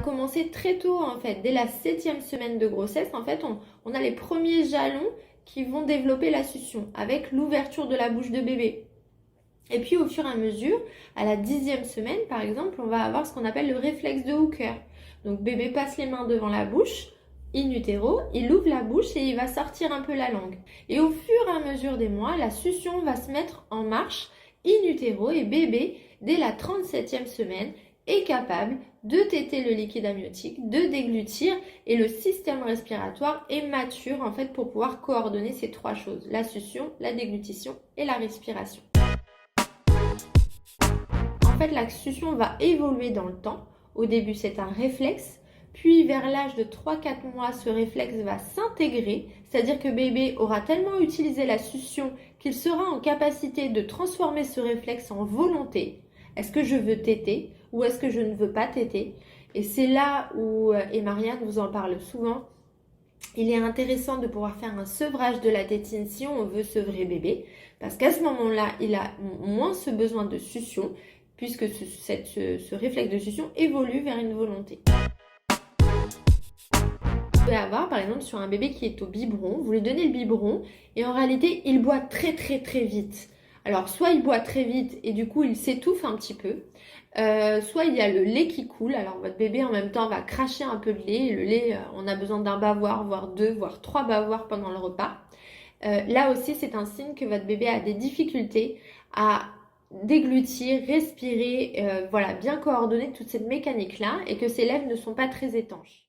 commencer très tôt en fait. Dès la 7e semaine de grossesse, en fait, on a les premiers jalons qui vont développer la succion avec l'ouverture de la bouche de bébé. Et puis au fur et à mesure, à la 10e semaine par exemple, on va avoir ce qu'on appelle le réflexe de Hooker. Donc bébé passe les mains devant la bouche, in utero, il ouvre la bouche et il va sortir un peu la langue. Et au fur et à mesure des mois, la succion va se mettre en marche in utero et bébé, dès la 37e semaine, est capable de téter le liquide amniotique, de déglutir et le système respiratoire est mature en fait pour pouvoir coordonner ces trois choses, la succion, la déglutition et la respiration. En fait, la succion va évoluer dans le temps. Au début, c'est un réflexe. Puis, vers l'âge de 3-4 mois, ce réflexe va s'intégrer. C'est-à-dire que bébé aura tellement utilisé la succion qu'il sera en capacité de transformer ce réflexe en volonté. Est-ce que je veux téter ou est-ce que je ne veux pas téter? Et c'est là où, et Marianne vous en parle souvent, il est intéressant de pouvoir faire un sevrage de la tétine si on veut sevrer bébé. Parce qu'à ce moment-là, il a moins ce besoin de succion puisque ce réflexe de succion évolue vers une volonté. Vous pouvez avoir, par exemple, sur un bébé qui est au biberon, vous lui donnez le biberon et en réalité, il boit très vite. Alors, soit il boit très vite et du coup, il s'étouffe un petit peu, soit il y a le lait qui coule. Alors, votre bébé, en même temps, va cracher un peu de lait. Et le lait, on a besoin d'un bavoir, voire 2, voire 3 bavoirs pendant le repas. Là aussi, c'est un signe que votre bébé a des difficultés à déglutir, respirer, voilà, bien coordonner toute cette mécanique-là et que ses lèvres ne sont pas très étanches.